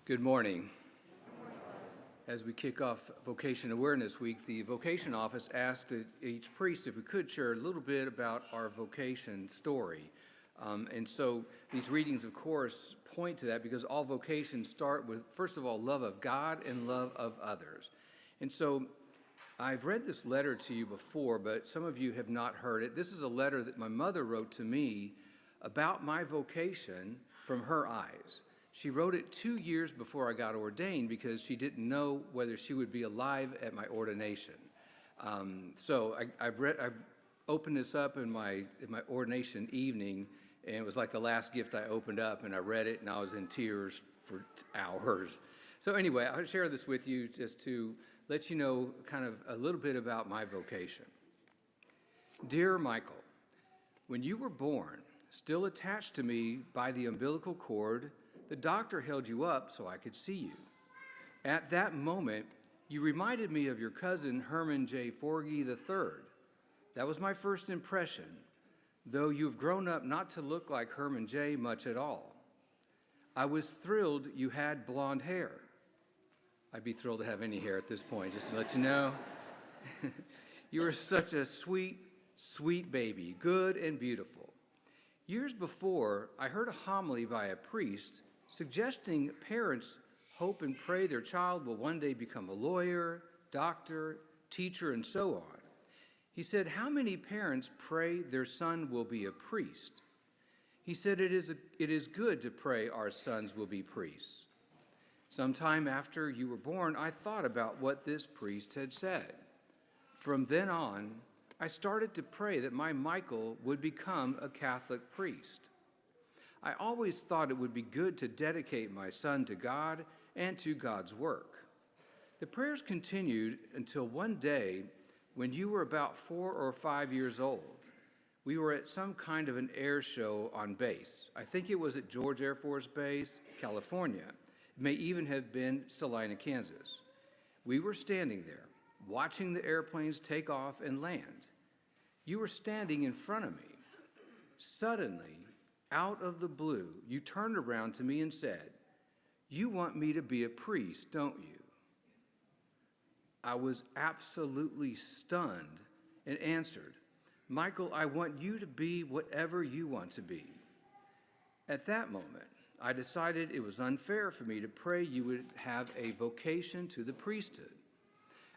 Good morning. As we kick off Vocation Awareness Week, the Vocation Office asked each priest if we could share a little bit about our vocation story. And so these readings, of course, point to that because all vocations start with, first of all, love of God and love of others. And so I've read this letter to you before, but some of you have not heard it. This is a letter that my mother wrote to me about my vocation from her eyes. She wrote it 2 years before I got ordained because she didn't know whether she would be alive at my ordination. So I've opened this up in my ordination evening, and it was like the last gift I opened up, and I read it, and I was in tears for hours. So anyway, I'll share this with you just to let you know kind of a little bit about my vocation. Dear Michael, when you were born, still attached to me by the umbilical cord, the doctor held you up so I could see you. At that moment, you reminded me of your cousin Herman J. Forgy III. That was my first impression, though you have grown up not to look like Herman J. much at all. I was thrilled you had blonde hair. I'd be thrilled to have any hair at this point, just to let you know. You are such a sweet, sweet baby, good and beautiful. Years before, I heard a homily by a priest suggesting parents hope and pray their child will one day become a lawyer, doctor, teacher, and so on. He said, how many parents pray their son will be a priest? He said, it is good to pray our sons will be priests. Sometime after you were born, I thought about what this priest had said. From then on, I started to pray that my Michael would become a Catholic priest. I always thought it would be good to dedicate my son to God and to God's work. The prayers continued until one day when you were about 4 or 5 years old. We were at some kind of an air show on base. I think it was at George Air Force Base, California. It may even have been Salina, Kansas. We were standing there, watching the airplanes take off and land. You were standing in front of me. Suddenly, out of the blue, you turned around to me and said, "You want me to be a priest, don't you?" I was absolutely stunned and answered, "Michael, I want you to be whatever you want to be." At that moment, I decided it was unfair for me to pray you would have a vocation to the priesthood.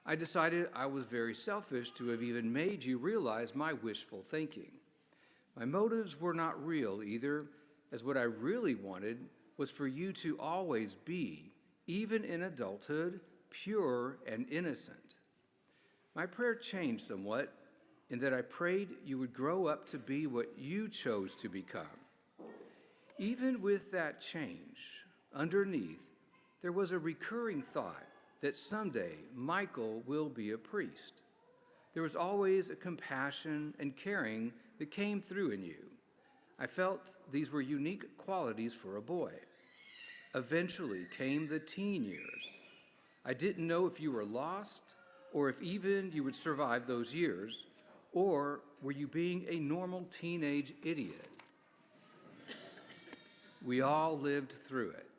I decided I was very selfish to have even made you realize my wishful thinking. My motives were not real either, as what I really wanted was for you to always be, even in adulthood, pure and innocent. My prayer changed somewhat in that I prayed you would grow up to be what you chose to become. Even with that change, underneath, there was a recurring thought that someday Michael will be a priest. There was always a compassion and caring that came through in you. I felt these were unique qualities for a boy. Eventually came the teen years. I didn't know if you were lost or if even you would survive those years, or were you being a normal teenage idiot? We all lived through it.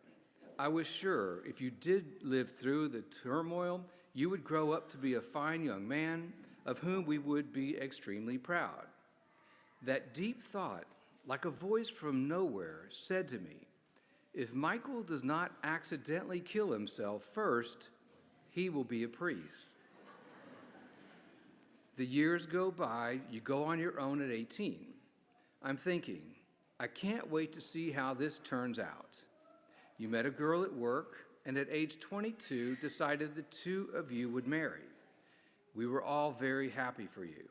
I was sure if you did live through the turmoil, you would grow up to be a fine young man of whom we would be extremely proud. That deep thought, like a voice from nowhere, said to me, if Michael does not accidentally kill himself first, he will be a priest. The years go by, you go on your own at 18. I'm thinking, I can't wait to see how this turns out. You met a girl at work, and at age 22, decided the two of you would marry. We were all very happy for you.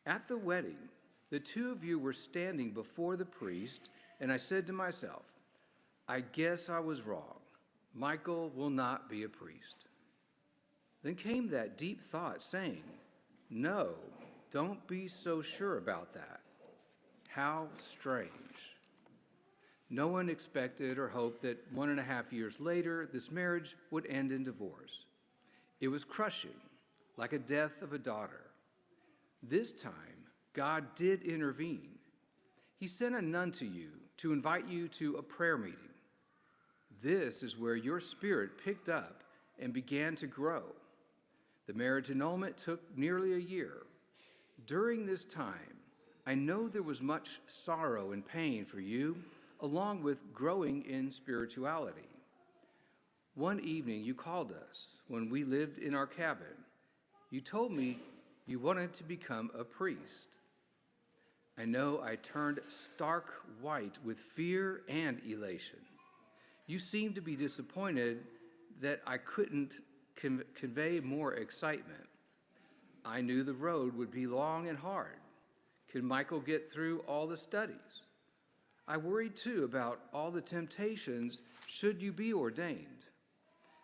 At the wedding, the two of you were standing before the priest, and I said to myself, I guess I was wrong. Michael will not be a priest. Then came that deep thought saying, no, don't be so sure about that. How strange. No one expected or hoped that 1.5 years later, this marriage would end in divorce. It was crushing, like a death of a daughter. This time, God did intervene. He sent a nun to you to invite you to a prayer meeting. This is where your spirit picked up and began to grow. The marriage annulment took nearly a year. During this time, I know there was much sorrow and pain for you, along with growing in spirituality. One evening you called us when we lived in our cabin. You told me you wanted to become a priest. I know I turned stark white with fear and elation. You seemed to be disappointed that I couldn't convey more excitement. I knew the road would be long and hard. Could Michael get through all the studies? I worried too about all the temptations should you be ordained.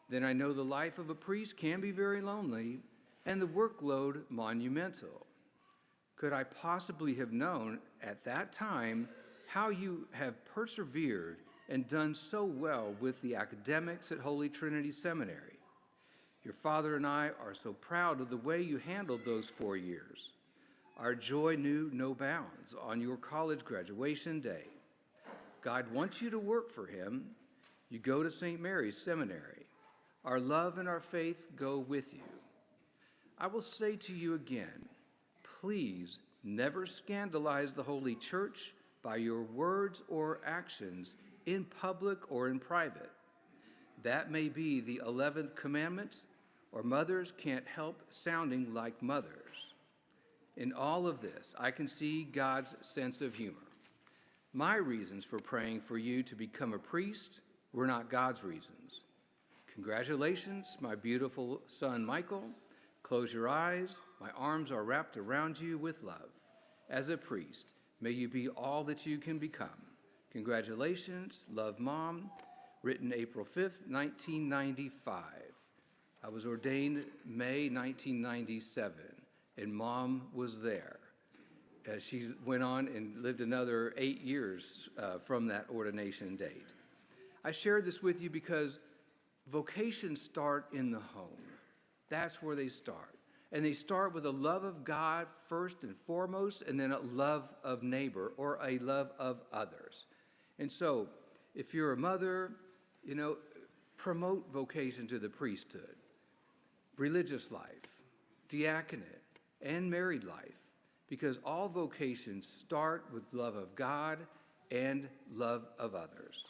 Then I know the life of a priest can be very lonely and the workload monumental. Could I possibly have known at that time how you have persevered and done so well with the academics at Holy Trinity Seminary? Your father and I are so proud of the way you handled those 4 years. Our joy knew no bounds on your college graduation day. God wants you to work for him. You go to St. Mary's Seminary. Our love and our faith go with you. I will say to you again, please never scandalize the Holy Church by your words or actions in public or in private. That may be the 11th commandment, or mothers can't help sounding like mothers. In all of this, I can see God's sense of humor. My reasons for praying for you to become a priest were not God's reasons. Congratulations, my beautiful son Michael. Close your eyes. My arms are wrapped around you with love. As a priest, may you be all that you can become. Congratulations, love, Mom. Written April 5th, 1995. I was ordained May 1997, and Mom was there. She went on and lived another 8 years from that ordination date. I share this with you because vocations start in the home. That's where they start. And they start with a love of God first and foremost, and then a love of neighbor or a love of others. And so, if you're a mother, promote vocation to the priesthood, religious life, diaconate, and married life, because all vocations start with love of God and love of others.